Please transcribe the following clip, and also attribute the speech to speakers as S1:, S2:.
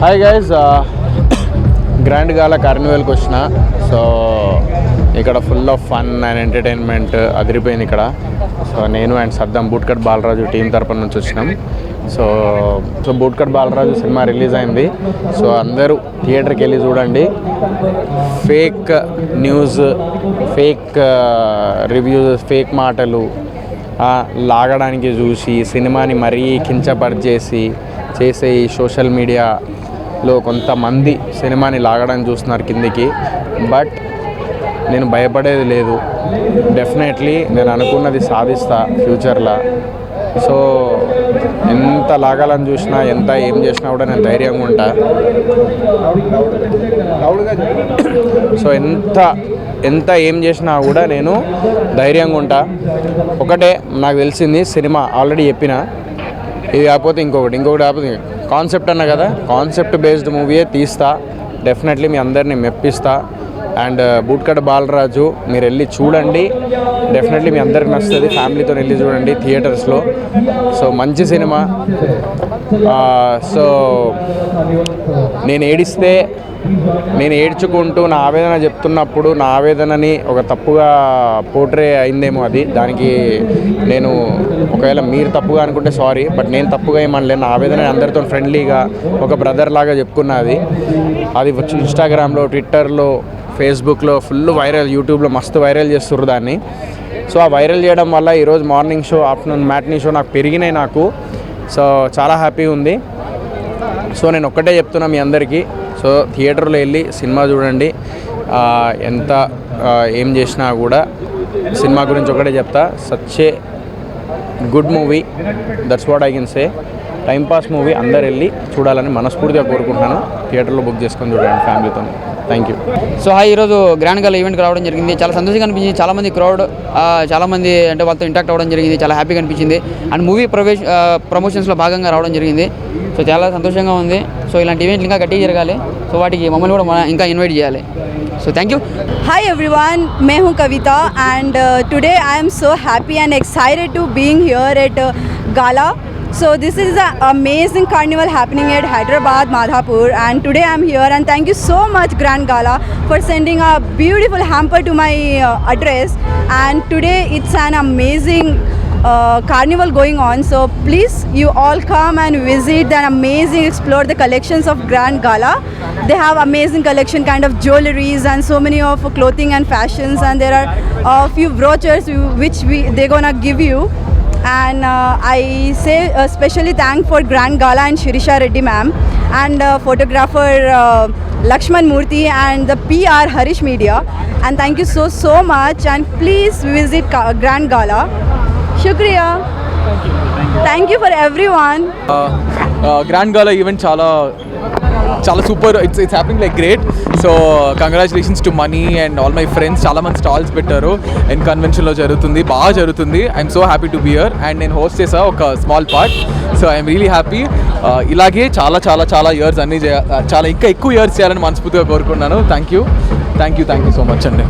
S1: Hi guys, grand గాలా కార్నివల్కి వచ్చిన. So ఇక్కడ full of fun and entertainment అదిరిపోయింది ఇక్కడ. సో నేను and Saddam bootcut Balaraju team తరపున నుంచి వచ్చినాం. So bootcut Balaraju cinema release అయింది. సో అందరూ థియేటర్కి వెళ్ళి చూడండి. Fake news, fake reviews, fake మాటలు లాగడానికి చూసి సినిమాని మరీ కించపరిచేసి చేసే ఈ సోషల్ మీడియాలో కొంతమంది సినిమాని లాగడానికి చూస్తున్నారు కిందికి. బట్ నేను భయపడేది లేదు. డెఫినెట్లీ నేను అనుకున్నది సాధిస్తా ఫ్యూచర్లో. సో ఎంత లాగాలని చూసినా, ఎంత ఏం చేసినా కూడా నేను ధైర్యంగా ఉంటా. సో ఎంత ఏం చేసినా కూడా నేను ధైర్యంగా ఉంటా. ఒకటే నాకు తెలిసింది, సినిమా ఆల్రెడీ చెప్పిన, ఇది కాకపోతే ఇంకొకటి కాకపోతే కాన్సెప్ట్ అన్న కదా, కాన్సెప్ట్ బేస్డ్ మూవీయే తీస్తా. డెఫినెట్లీ మీ అందరినీ మెప్పిస్తా. అండ్ బూట్కట్ బాలరాజు మీరు వెళ్ళి చూడండి. డెఫినెట్లీ మీ అందరికి నచ్చుతుంది. ఫ్యామిలీతో వెళ్ళి చూడండి థియేటర్స్లో. సో మంచి సినిమా. సో నేను ఏడ్చుకుంటూ నా ఆవేదన చెప్తున్నప్పుడు నా ఆవేదనని ఒక తప్పుగా పోర్ట్రే అయిందేమో అది. దానికి నేను ఒకవేళ మీరు తప్పుగా అనుకుంటే సారీ, బట్ నేను తప్పుగా ఏమనలేదు. నా ఆవేదన అందరితో ఫ్రెండ్లీగా ఒక బ్రదర్ లాగా చెప్పుకున్నది. అది ఇన్స్టాగ్రామ్లో, ట్విట్టర్లో, ఫేస్బుక్లో ఫుల్ వైరల్, యూట్యూబ్లో మస్తు వైరల్ చేస్తుర్రు దాన్ని. సో ఆ వైరల్ చేయడం వల్ల ఈరోజు morning show, afternoon matinee show నాకు పెరిగినాయి నాకు. సో చాలా హ్యాపీ ఉంది. సో నేను ఒక్కటే చెప్తున్నా మీ అందరికీ, సో థియేటర్లో వెళ్ళి సినిమా చూడండి. ఎంత ఏం చేసినా కూడా సినిమా గురించి ఒకటే చెప్తా, such a good movie, that's what I can say. Timepass movie, అందరు వెళ్ళి చూడాలని మనస్ఫూర్తిగా కోరుకుంటున్నాను. థియేటర్లో బుక్ చేసుకొని చూడండి ఫ్యామిలీతో. Thank you.
S2: సో ఈరోజు గ్రాండ్ గాలా ఈవెంట్కి రావడం జరిగింది. చాలా సంతోషంగా అనిపించింది. చాలామంది క్రౌడ్, చాలామంది అంటే వాళ్ళతో ఇంటాక్ట్ అవ్వడం జరిగింది. చాలా హ్యాపీగా అనిపించింది. అండ్ మూవీ ప్రమోషన్స్లో భాగంగా రావడం జరిగింది. సో చాలా సంతోషంగా ఉంది. సో ఇలాంటి ఈవెంట్లు ఇంకా గట్టిగా జరగాలి. సో వాటికి మమ్మల్ని కూడా ఇంకా ఇన్వైట్ చేయాలి. So thank you.
S3: Hi everyone, मैं हूँ कविता and today I am so happy and excited to being here at Gala. So this is an amazing carnival happening at Hyderabad, Madhapur, and today I am here and thank you so much Grand Gala for sending a beautiful hamper to my address. And today it's an amazing carnival going on, so please you all come and visit and explore the collections of Grand Gala. They have amazing collection kind of jewelries and so many of clothing and fashions, and there are a few brochures which they're gonna give you. And I say especially thank for Grand Gala and Shirisha Reddy ma'am and photographer Lakshman Murthy and the PR Harish Media, and thank you so much, and please visit Grand Gala. Shukriya. Thank you for everyone.
S4: Grand Gala event చాలా super. It's happening like great. So congratulations to money and all my friends. చాలా మంది stalls పెట్టారు. And కన్వెన్షన్లో జరుగుతుంది, బాగా జరుగుతుంది. I'm so happy to be here. And నేను host చేసా ఒక small part. So I'm really happy. ఇలాగే చాలా ఇయర్స్ అన్నీ చాలా ఇంకా ఎక్కువ ఇయర్స్ చేయాలని మనస్ఫూర్తిగా కోరుకున్నాను. థ్యాంక్ యూ సో మచ్ అండి.